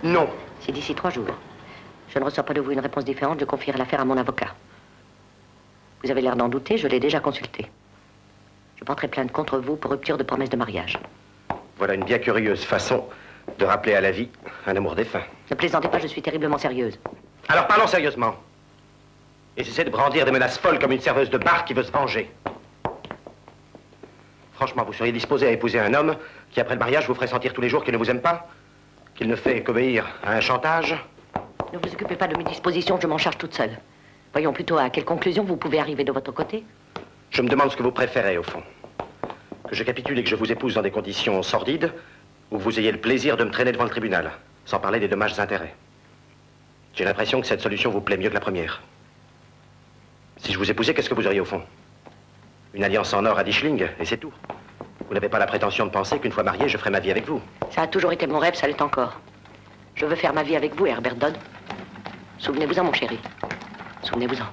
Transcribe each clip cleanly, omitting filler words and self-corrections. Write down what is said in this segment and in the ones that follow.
Non. Si d'ici 3 jours, je ne reçois pas de vous une réponse différente, je confierai l'affaire à mon avocat. Vous avez l'air d'en douter, je l'ai déjà consulté. Je porterai plainte contre vous pour rupture de promesse de mariage. Voilà une bien curieuse façon de rappeler à la vie un amour défunt. Ne plaisantez pas, je suis terriblement sérieuse. Alors parlons sérieusement. Et cessez de brandir des menaces folles comme une serveuse de bar qui veut se venger. Franchement, vous seriez disposé à épouser un homme qui, après le mariage, vous ferait sentir tous les jours qu'il ne vous aime pas? Qu'il ne fait qu'obéir à un chantage? Ne vous occupez pas de mes dispositions, je m'en charge toute seule. Voyons plutôt à quelle conclusion vous pouvez arriver de votre côté. Je me demande ce que vous préférez, au fond. Que je capitule et que je vous épouse dans des conditions sordides, ou que vous ayez le plaisir de me traîner devant le tribunal, sans parler des dommages intérêts. J'ai l'impression que cette solution vous plaît mieux que la première. Si je vous épousais, qu'est-ce que vous auriez au fond? Une alliance en or à 10 shillings, et c'est tout. Vous n'avez pas la prétention de penser qu'une fois marié, je ferai ma vie avec vous. Ça a toujours été mon rêve, ça l'est encore. Je veux faire ma vie avec vous, Herbert Dodd. Souvenez-vous-en, mon chéri. Souvenez-vous-en.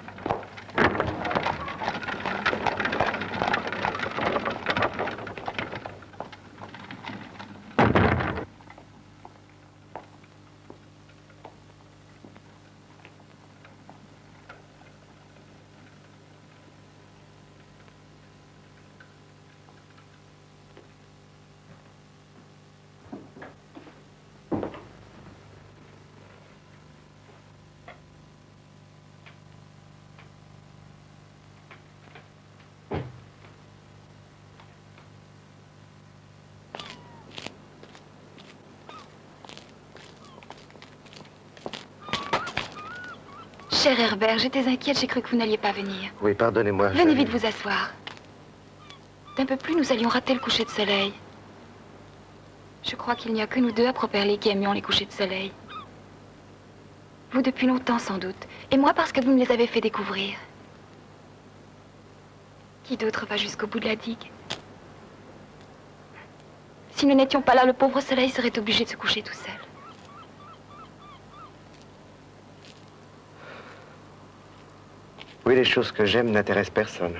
Cher Herbert, j'étais inquiète, j'ai cru que vous n'alliez pas venir. Oui, pardonnez-moi. Venez vite vous asseoir. D'un peu plus, nous allions rater le coucher de soleil. Je crois qu'il n'y a que nous deux à Properly qui aimions les couchers de soleil. Vous depuis longtemps, sans doute. Et moi parce que vous me les avez fait découvrir. Qui d'autre va jusqu'au bout de la digue? Si nous n'étions pas là, le pauvre soleil serait obligé de se coucher tout seul. Oui, les choses que j'aime n'intéressent personne.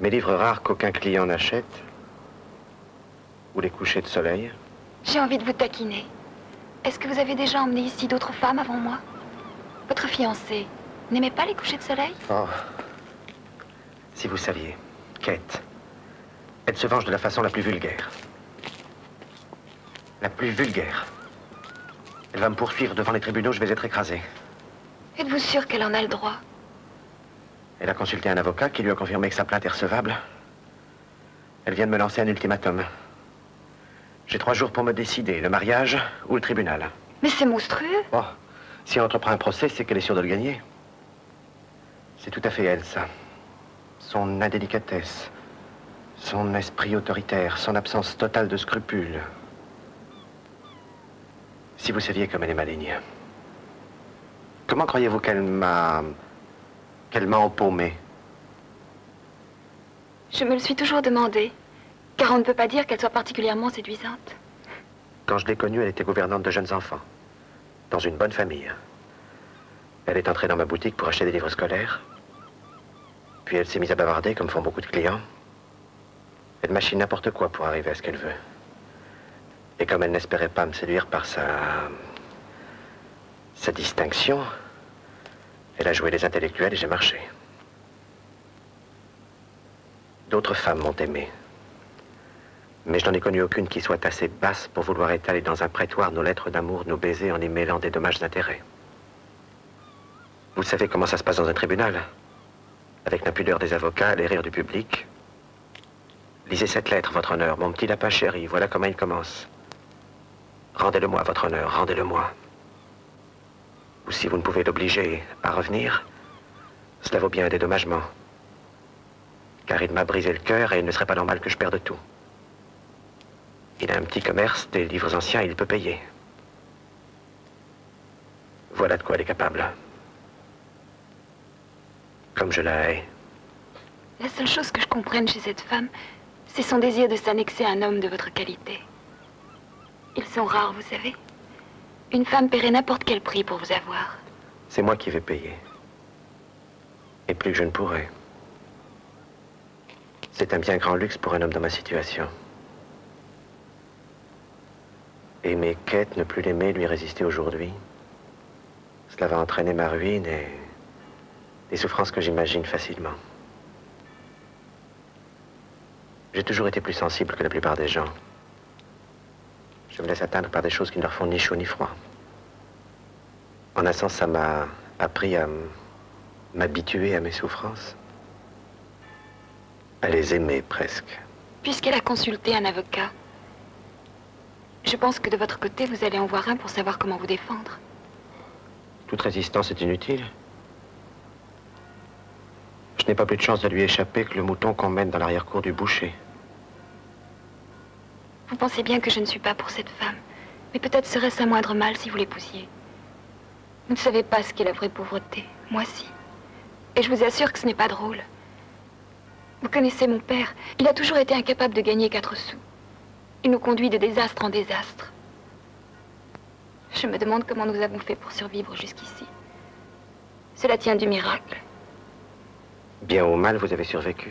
Mes livres rares qu'aucun client n'achète, ou les couchers de soleil. J'ai envie de vous taquiner. Est-ce que vous avez déjà emmené ici d'autres femmes avant moi? Votre fiancée n'aimait pas les couchers de soleil? Oh, si vous saviez, Kate, elle se venge de la façon la plus vulgaire. La plus vulgaire. Elle va me poursuivre devant les tribunaux, je vais être écrasé. Êtes-vous sûr qu'elle en a le droit? Elle a consulté un avocat qui lui a confirmé que sa plainte est recevable. Elle vient de me lancer un ultimatum. J'ai 3 jours pour me décider, le mariage ou le tribunal. Mais c'est monstrueux. Oh, si elle entreprend un procès, c'est qu'elle est sûre de le gagner. C'est tout à fait elle, ça. Son indélicatesse, son esprit autoritaire, son absence totale de scrupules. Si vous saviez comme elle est maligne. Comment croyez-vous qu'elle m'a empaumé? Je me le suis toujours demandé, car on ne peut pas dire qu'elle soit particulièrement séduisante. Quand je l'ai connue, elle était gouvernante de jeunes enfants, dans une bonne famille. Elle est entrée dans ma boutique pour acheter des livres scolaires. Puis elle s'est mise à bavarder, comme font beaucoup de clients. Elle machine n'importe quoi pour arriver à ce qu'elle veut. Et comme elle n'espérait pas me séduire par sa distinction, elle a joué les intellectuels et j'ai marché. D'autres femmes m'ont aimé. Mais je n'en ai connu aucune qui soit assez basse pour vouloir étaler dans un prétoire nos lettres d'amour, nos baisers en y mêlant des dommages d'intérêt. Vous savez comment ça se passe dans un tribunal? Avec l'impudeur des avocats, les rires du public. Lisez cette lettre, votre honneur, mon petit lapin chéri, voilà comment il commence. Rendez-le-moi, votre honneur, rendez-le-moi. Ou si vous ne pouvez l'obliger à revenir, cela vaut bien un dédommagement. Car il m'a brisé le cœur et il ne serait pas normal que je perde tout. Il a un petit commerce, des livres anciens, il peut payer. Voilà de quoi elle est capable. Comme je la hais. La seule chose que je comprenne chez cette femme, c'est son désir de s'annexer à un homme de votre qualité. Ils sont rares, vous savez. Une femme paierait n'importe quel prix pour vous avoir. C'est moi qui vais payer. Et plus que je ne pourrai. C'est un bien grand luxe pour un homme dans ma situation. Aimer Kate, ne plus l'aimer, lui résister aujourd'hui. Cela va entraîner ma ruine et des souffrances que j'imagine facilement. J'ai toujours été plus sensible que la plupart des gens. Je me laisse atteindre par des choses qui ne leur font ni chaud ni froid. En un sens, ça m'a appris à m'habituer à mes souffrances. À les aimer, presque. Puisqu'elle a consulté un avocat, je pense que de votre côté, vous allez en voir un pour savoir comment vous défendre. Toute résistance est inutile. Je n'ai pas plus de chance de lui échapper que le mouton qu'on mène dans l'arrière-cour du boucher. Vous pensez bien que je ne suis pas pour cette femme, mais peut-être serait-ce un moindre mal si vous l'épousiez. Vous ne savez pas ce qu'est la vraie pauvreté, moi si. Et je vous assure que ce n'est pas drôle. Vous connaissez mon père, il a toujours été incapable de gagner 4 sous. Il nous conduit de désastre en désastre. Je me demande comment nous avons fait pour survivre jusqu'ici. Cela tient du miracle. Bien ou mal, vous avez survécu.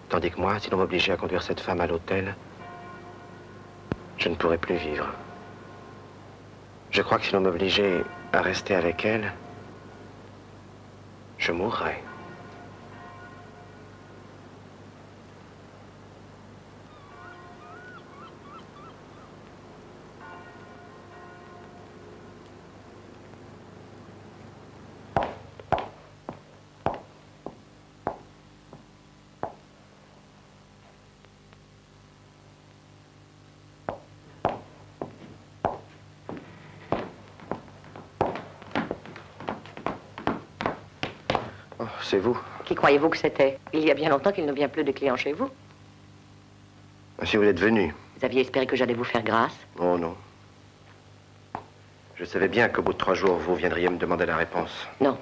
Tandis que moi, si l'on m'obligeait à conduire cette femme à l'hôtel, je ne pourrais plus vivre. Je crois que si l'on m'obligeait à rester avec elle, je mourrais. C'est vous. Qui croyez-vous que c'était? Il y a bien longtemps qu'il ne vient plus de clients chez vous. Si vous êtes venu. Vous aviez espéré que j'allais vous faire grâce? Oh non. Je savais bien qu'au bout de 3 jours, vous viendriez me demander la réponse. Non.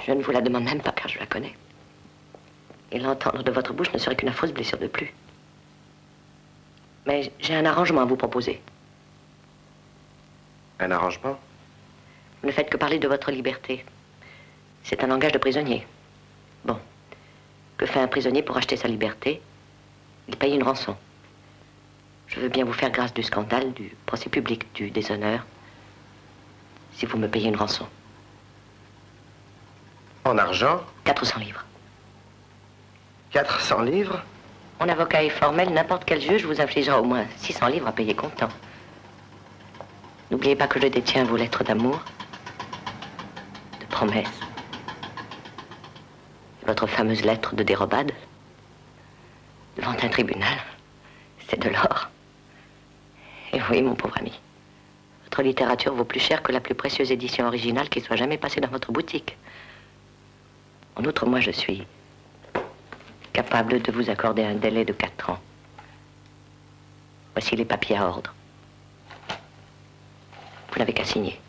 Je ne vous la demande même pas car je la connais. Et l'entendre de votre bouche ne serait qu'une affreuse blessure de plus. Mais j'ai un arrangement à vous proposer. Un arrangement? Vous ne faites que parler de votre liberté. C'est un langage de prisonnier. Bon. Que fait un prisonnier pour acheter sa liberté? Il paye une rançon. Je veux bien vous faire grâce du scandale, du procès public, du déshonneur, si vous me payez une rançon. En argent? 400 livres. 400 livres? Mon avocat est formel, n'importe quel juge vous infligera au moins 600 livres à payer comptant. N'oubliez pas que je détiens vos lettres d'amour, de promesses. Votre fameuse lettre de dérobade, devant un tribunal, c'est de l'or. Et oui, mon pauvre ami, votre littérature vaut plus cher que la plus précieuse édition originale qui soit jamais passée dans votre boutique. En outre, moi, je suis capable de vous accorder un délai de 4 ans. Voici les papiers à ordre. Vous n'avez qu'à signer.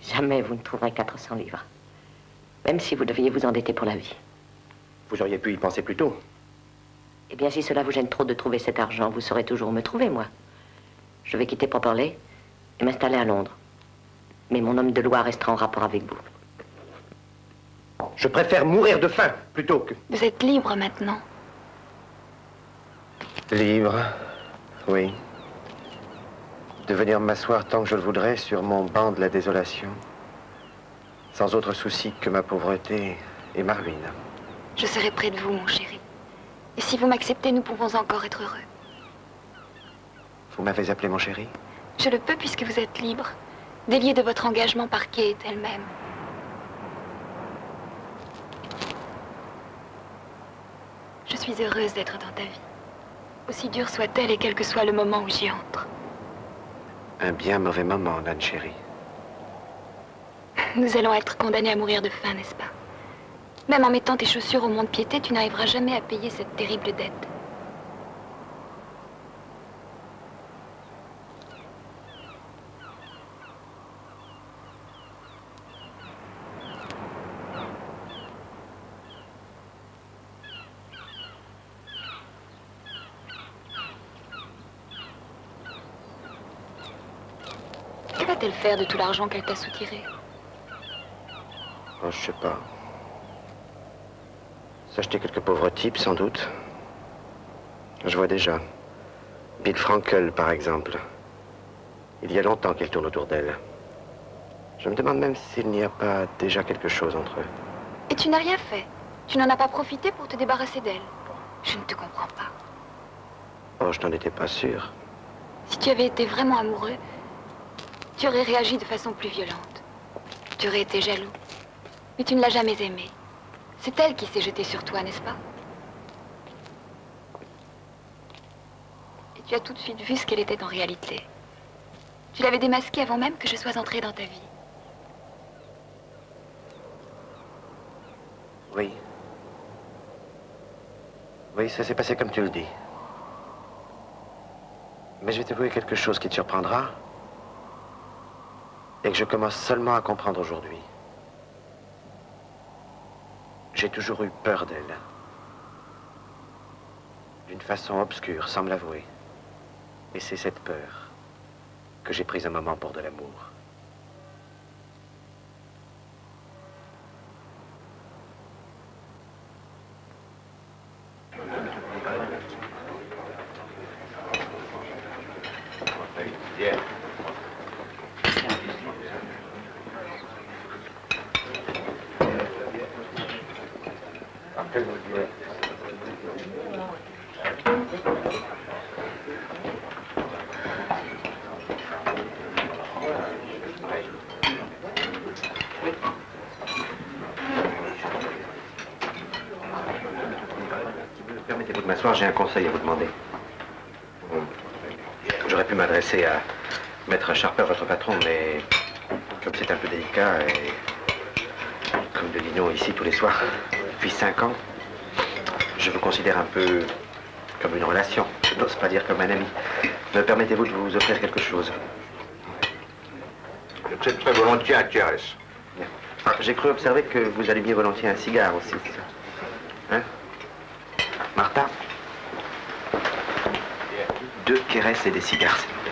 Jamais vous ne trouverez 400 livres. Même si vous deviez vous endetter pour la vie. Vous auriez pu y penser plus tôt. Eh bien, si cela vous gêne trop de trouver cet argent, vous saurez toujours me trouver, moi. Je vais quitter Popperley et m'installer à Londres. Mais mon homme de loi restera en rapport avec vous. Je préfère mourir de faim plutôt que... Vous êtes libre maintenant. Libre, oui. De venir m'asseoir tant que je le voudrais sur mon banc de la désolation. Sans autre souci que ma pauvreté et ma ruine. Je serai près de vous, mon chéri. Et si vous m'acceptez, nous pouvons encore être heureux. Vous m'avez appelé mon chéri? Je le peux puisque vous êtes libre. Délié de votre engagement par Kate elle-même. Je suis heureuse d'être dans ta vie. Aussi dure soit-elle et quel que soit le moment où j'y entre. Un bien mauvais moment, Nan chérie. Nous allons être condamnés à mourir de faim, n'est-ce pas? Même en mettant tes chaussures au mont-de-piété, tu n'arriveras jamais à payer cette terrible dette. Que va-t-elle faire de tout l'argent qu'elle t'a soutiré? Oh, je sais pas. S'acheter quelques pauvres types, sans doute. Je vois déjà. Bill Frankel, par exemple. Il y a longtemps qu'il tourne autour d'elle. Je me demande même s'il n'y a pas déjà quelque chose entre eux. Et tu n'as rien fait? Tu n'en as pas profité pour te débarrasser d'elle? Je ne te comprends pas. Oh, je n'en étais pas sûr. Si tu avais été vraiment amoureux, tu aurais réagi de façon plus violente. Tu aurais été jaloux. Mais tu ne l'as jamais aimée. C'est elle qui s'est jetée sur toi, n'est-ce pas? Et tu as tout de suite vu ce qu'elle était en réalité. Tu l'avais démasquée avant même que je sois entrée dans ta vie. Oui. Oui, ça s'est passé comme tu le dis. Mais je vais t'avouer quelque chose qui te surprendra et que je commence seulement à comprendre aujourd'hui. J'ai toujours eu peur d'elle. D'une façon obscure, sans me l'avouer. Et c'est cette peur que j'ai prise un moment pour de l'amour. Permettez-vous de m'asseoir, j'ai un conseil à vous demander. J'aurais pu m'adresser à Maître Sharper, votre patron, mais comme c'est un peu délicat, et comme de dînons ici tous les soirs, depuis 5 ans, je vous considère un peu comme une relation. Je n'ose pas dire comme un ami. Me permettez-vous de vous offrir quelque chose? J'accepte très volontiers un tiers. J'ai cru observer que vous allumiez volontiers un cigare aussi. Hein? Martha? 2 Keres et des cigares, s'il vous plaît.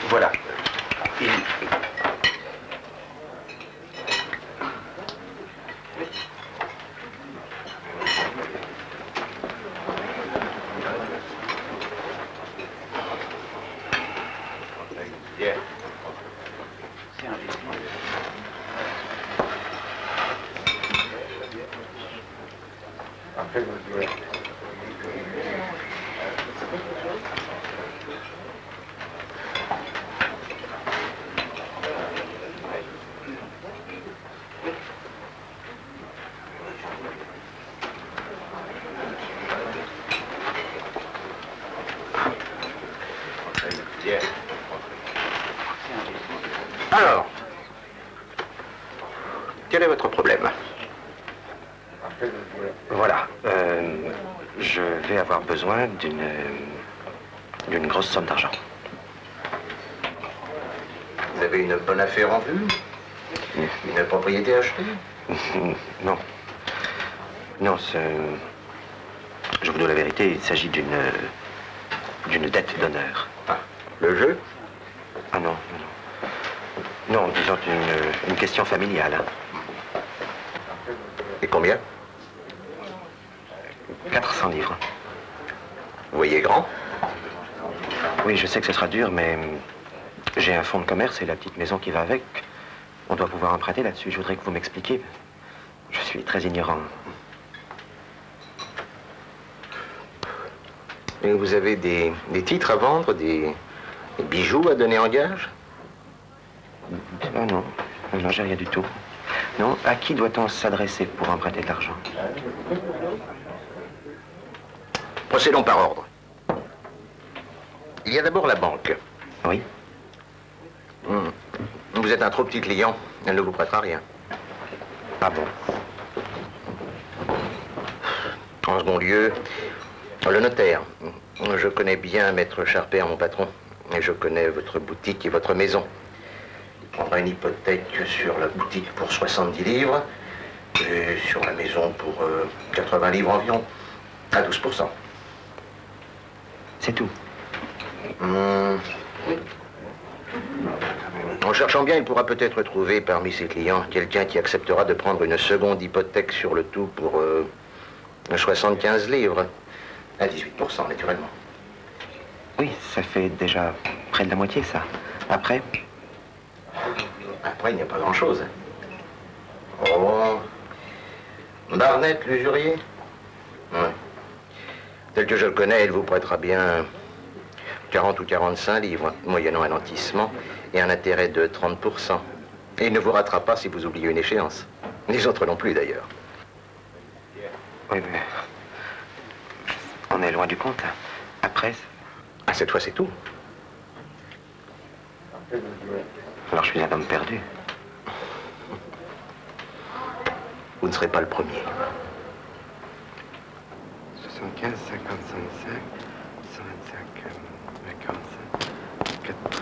Voilà. Alors, quel est votre problème? Voilà, je vais avoir besoin d'une grosse somme d'argent. Vous avez une bonne affaire en vue? Une propriété achetée? Non. Non, je vous dis la vérité, il s'agit d'une dette d'honneur. Ah, le jeu? Ah non, non. Non, disons une question familiale. Hein. Et combien? 400 livres. Vous voyez grand? Oui, je sais que ce sera dur, mais j'ai un fonds de commerce et la petite maison qui va avec. On doit pouvoir emprunter là-dessus. Je voudrais que vous m'expliquiez. Je suis très ignorant. Et vous avez des titres à vendre, des bijoux à donner en gage? Oh non, non, j'ai rien du tout. Non, à qui doit-on s'adresser pour emprunter de l'argent? Procédons par ordre. Il y a d'abord la banque. Oui. Vous êtes un trop petit client, elle ne vous prêtera rien. Ah bon? En second lieu, le notaire. Je connais bien Maître Charpet, mon patron, et je connais votre boutique et votre maison. Il prendra une hypothèque sur la boutique pour 70 livres et sur la maison pour 80 livres environ, à 12%. C'est tout. En cherchant bien, il pourra peut-être trouver parmi ses clients quelqu'un qui acceptera de prendre une seconde hypothèque sur le tout pour 75 livres, à 18%, naturellement. Oui, ça fait déjà près de la moitié, ça. Après? Après, il n'y a pas grand-chose. Oh. Barnett, l'usurier? Oui. Tel que je le connais, il vous prêtera bien 40 ou 45 livres, moyennant un nantissement et un intérêt de 30%. Et il ne vous ratera pas si vous oubliez une échéance. Les autres non plus, d'ailleurs. Oui, mais... on est loin du compte. Après... Ah, cette fois, c'est tout. Alors, je suis un homme perdu. Vous ne serez pas le premier. 75, 50, 55, 125, 45, 80,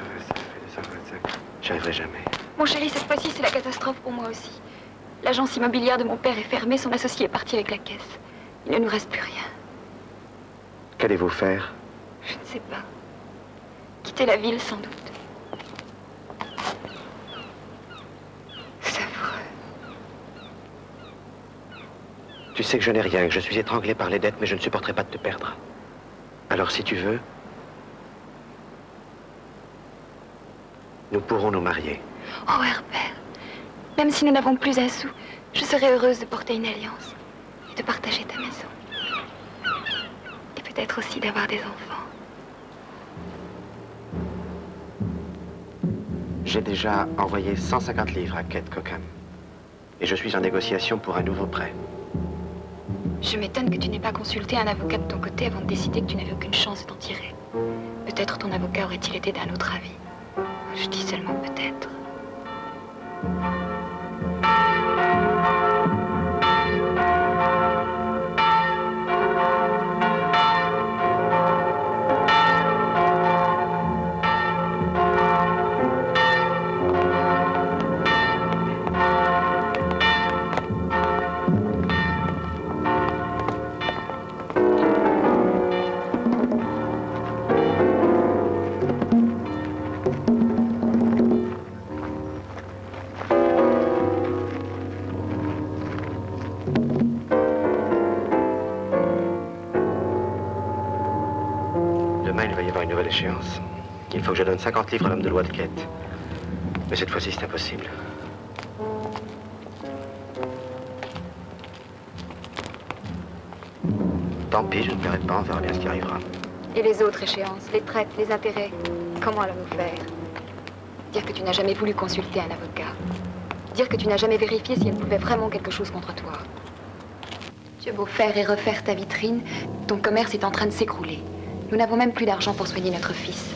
ça fait 225. J'y arriverai jamais. Mon chéri, cette fois-ci, c'est la catastrophe pour moi aussi. L'agence immobilière de mon père est fermée, son associé est parti avec la caisse. Il ne nous reste plus rien. Qu'allez-vous faire? Je ne sais pas. Quitter la ville, sans doute. C'est affreux. Tu sais que je n'ai rien, que je suis étranglé par les dettes, mais je ne supporterai pas de te perdre. Alors, si tu veux, nous pourrons nous marier. Oh, Herbert, même si nous n'avons plus un sou, je serais heureuse de porter une alliance et de partager ta maison. Et peut-être aussi d'avoir des enfants. J'ai déjà envoyé 150 livres à Kate Cockham. Et je suis en négociation pour un nouveau prêt. Je m'étonne que tu n'aies pas consulté un avocat de ton côté avant de décider que tu n'avais aucune chance de t'en tirer. Peut-être ton avocat aurait-il été d'un autre avis. Je dis seulement peut-être. Échéance. Il faut que je donne 50 livres à l'homme de loi de Kate. Mais cette fois-ci, c'est impossible. Tant pis, je ne paierai pas, on verra bien ce qui arrivera. Et les autres échéances, les traites, les intérêts, comment allons-nous faire? Dire que tu n'as jamais voulu consulter un avocat. Dire que tu n'as jamais vérifié si elle pouvait vraiment quelque chose contre toi. Tu as beau faire et refaire ta vitrine, ton commerce est en train de s'écrouler. Nous n'avons même plus d'argent pour soigner notre fils.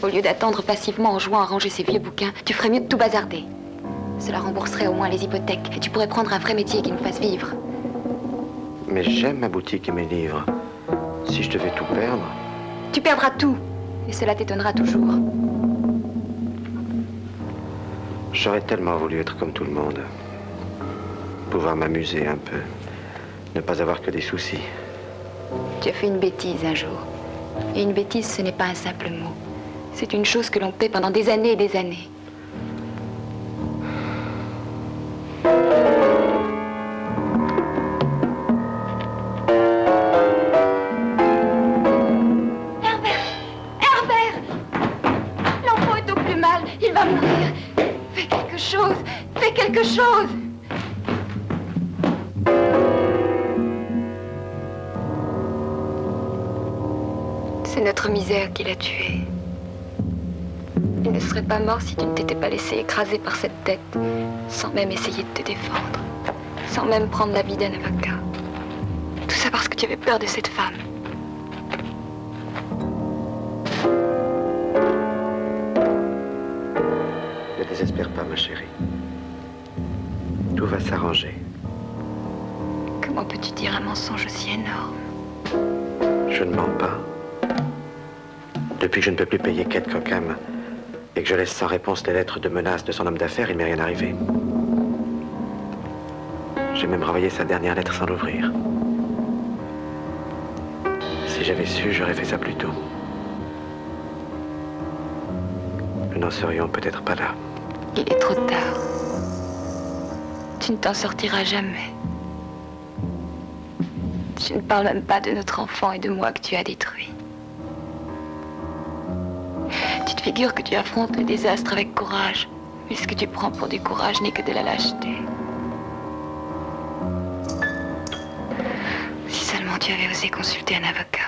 Au lieu d'attendre passivement en jouant à ranger ses vieux bouquins, tu ferais mieux de tout bazarder. Cela rembourserait au moins les hypothèques et tu pourrais prendre un vrai métier qui nous fasse vivre. Mais j'aime ma boutique et mes livres. Si je devais tout perdre... Tu perdras tout. Et cela t'étonnera toujours. J'aurais tellement voulu être comme tout le monde. Pouvoir m'amuser un peu. Ne pas avoir que des soucis. Tu as fait une bêtise un jour. Et une bêtise, ce n'est pas un simple mot. C'est une chose que l'on paie pendant des années et des années. Herbert! quelque chose! C'est notre misère qui l'a tué. Il ne serait pas mort si tu ne t'étais pas laissé écraser par cette tête, sans même essayer de te défendre, sans même prendre l'avis d'un avocat. Tout ça parce que tu avais peur de cette femme. Ne désespère pas, ma chérie. Tout va s'arranger. Comment peux-tu dire un mensonge aussi énorme? Je ne mens pas. Depuis que je ne peux plus payer Kate Cockham et que je laisse sans réponse les lettres de menaces de son homme d'affaires, il m'est rien arrivé. J'ai même renvoyé sa dernière lettre sans l'ouvrir. Si j'avais su, j'aurais fait ça plus tôt. Nous n'en serions peut-être pas là. Il est trop tard. Tu ne t'en sortiras jamais. Je ne parle même pas de notre enfant et de moi que tu as détruit. Tu te figures que tu affrontes le désastre avec courage, mais ce que tu prends pour du courage n'est que de la lâcheté. Si seulement tu avais osé consulter un avocat.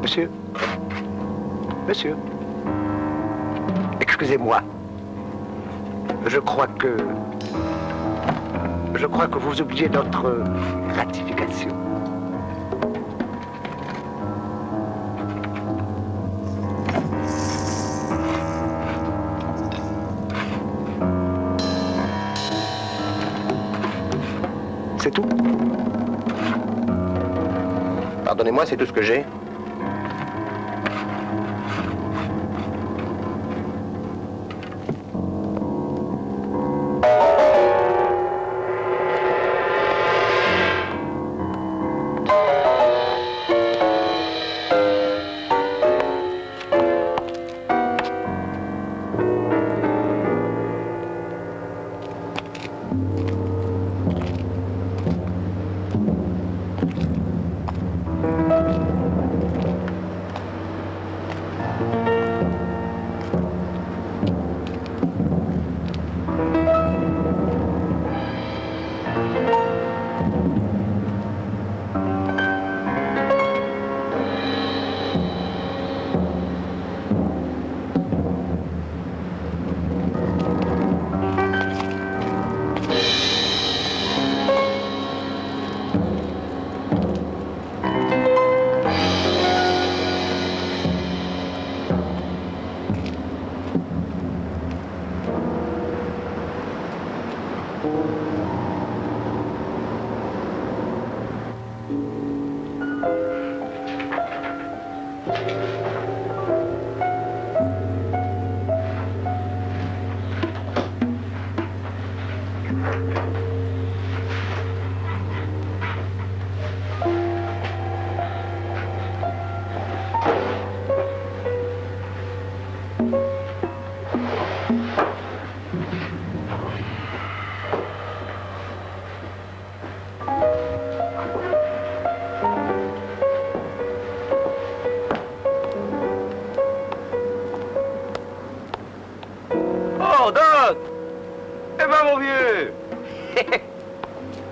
Monsieur. Monsieur. Excusez-moi. Je crois que vous oubliez notre gratification. C'est tout? Pardonnez-moi, c'est tout ce que j'ai.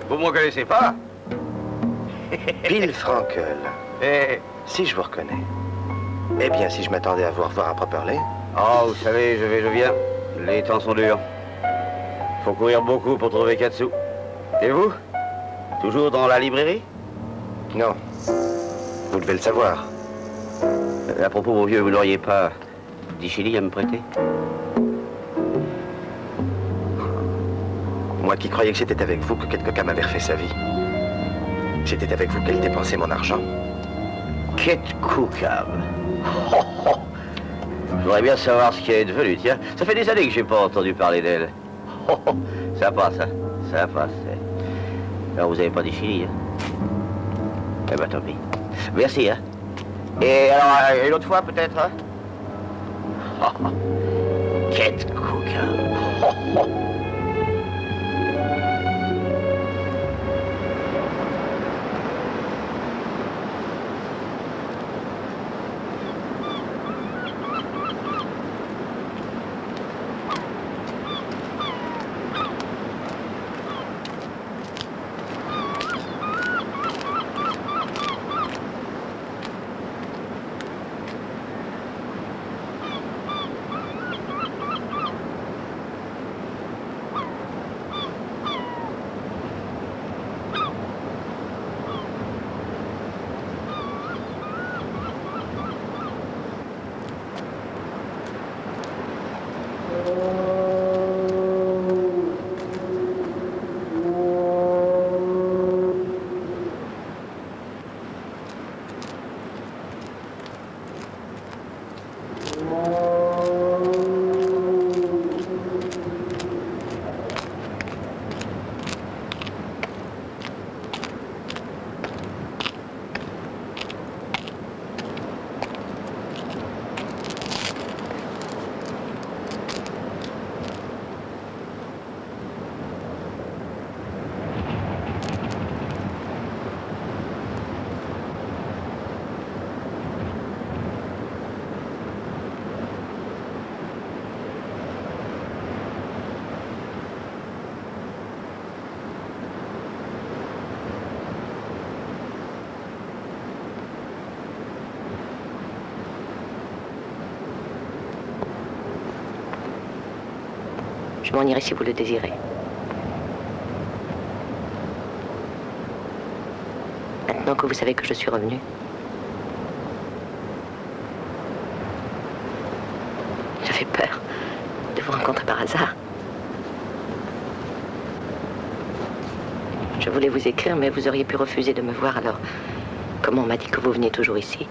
Vous me connaissez pas? Bill Frankel. Si je vous reconnais. Eh bien, si je m'attendais à vous revoir à Properley. Oh, vous savez, je vais, je viens. Les temps sont durs. Faut courir beaucoup pour trouver 4 sous. Et vous? Toujours dans la librairie? Non. Vous devez le savoir. À propos, mon vieux, vous n'auriez pas 10 shillings à me prêter? Moi qui croyais que c'était avec vous que quelque cas m'avait refait sa vie. C'était avec vous qu'elle dépensait mon argent. Kate Cookham. Oh, oh. Je voudrais bien savoir ce qui est devenu, tiens. Ça fait des années que j'ai pas entendu parler d'elle. Oh, oh. Sympa, ça. Sympa, c'est... Alors, vous avez pas des shillings, hein? Eh ben, tant pis. Merci, hein. Et alors, une autre fois, peut-être, hein? Oh, oh. Kate Cookham. Oh, oh. Je m'en irai si vous le désirez. Maintenant que vous savez que je suis revenue, j'avais peur de vous rencontrer par hasard. Je voulais vous écrire, mais vous auriez pu refuser de me voir, alors comme on m'a dit que vous veniez toujours ici.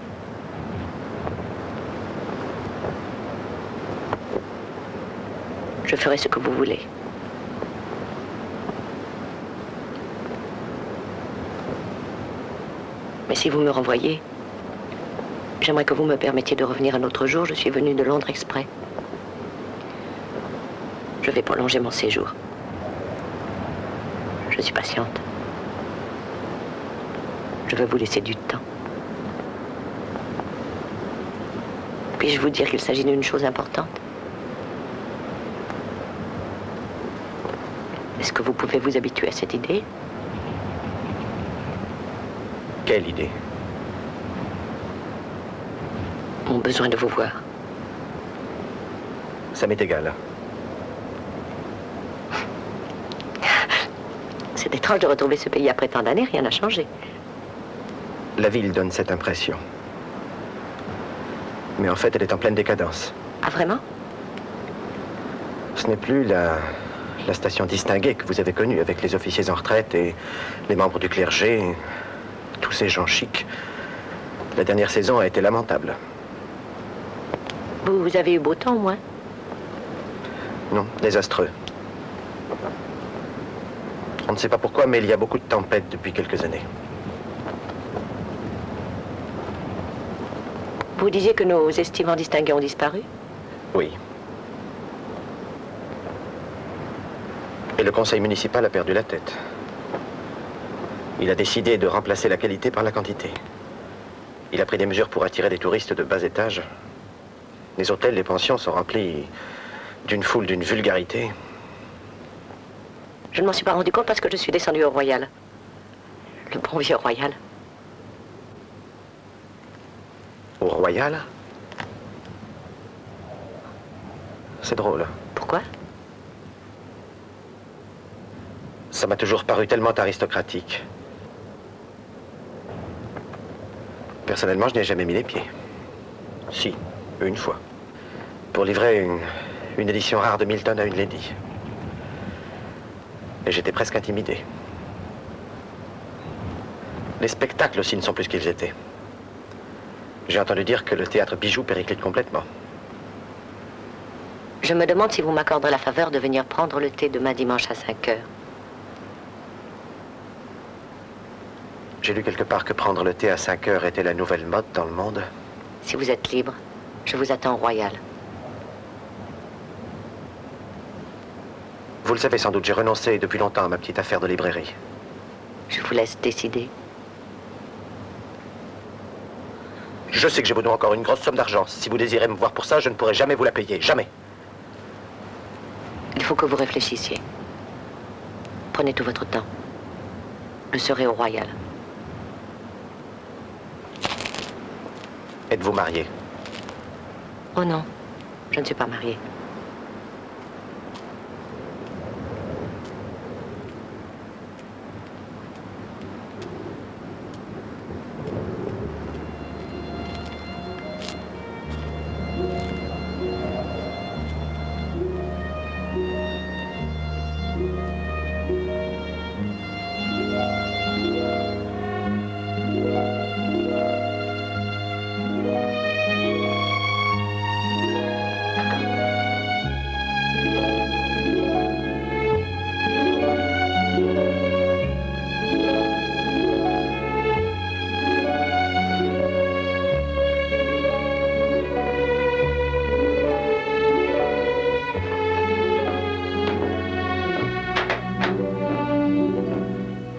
Je ferai ce que vous voulez. Mais si vous me renvoyez, j'aimerais que vous me permettiez de revenir un autre jour. Je suis venue de Londres exprès. Je vais prolonger mon séjour. Je suis patiente. Je veux vous laisser du temps. Puis-je vous dire qu'il s'agit d'une chose importante? Est-ce que vous pouvez vous habituer à cette idée? Quelle idée? Mon besoin de vous voir. Ça m'est égal. C'est étrange de retrouver ce pays après tant d'années, rien n'a changé. La ville donne cette impression. Mais en fait, elle est en pleine décadence. Ah, vraiment? Ce n'est plus la station distinguée que vous avez connue avec les officiers en retraite et les membres du clergé, tous ces gens chics. La dernière saison a été lamentable. Vous avez eu beau temps, au moins? Non, désastreux. On ne sait pas pourquoi, mais il y a beaucoup de tempêtes depuis quelques années. Vous disiez que nos estimants distingués ont disparu? Oui. Et le conseil municipal a perdu la tête. Il a décidé de remplacer la qualité par la quantité. Il a pris des mesures pour attirer des touristes de bas étage. Les hôtels, les pensions sont remplis d'une foule, d'une vulgarité. Je ne m'en suis pas rendu compte parce que je suis descendue au Royal. Le bon vieux Royal. Au Royal? C'est drôle. Pourquoi? Ça m'a toujours paru tellement aristocratique. Personnellement, je n'y ai jamais mis les pieds. Si, une fois. Pour livrer une édition rare de Milton à une lady. Et j'étais presque intimidé. Les spectacles aussi ne sont plus ce qu'ils étaient. J'ai entendu dire que le théâtre bijou périclite complètement. Je me demande si vous m'accorderez la faveur de venir prendre le thé demain dimanche à 5 heures. J'ai lu quelque part que prendre le thé à 5 heures était la nouvelle mode dans le monde. Si vous êtes libre, je vous attends au Royal. Vous le savez sans doute, j'ai renoncé depuis longtemps à ma petite affaire de librairie. Je vous laisse décider. Je sais que j'ai besoin encore une grosse somme d'argent. Si vous désirez me voir pour ça, je ne pourrai jamais vous la payer. Jamais. Il faut que vous réfléchissiez. Prenez tout votre temps. Je serai au Royal. Êtes-vous marié? Oh non, je ne suis pas mariée.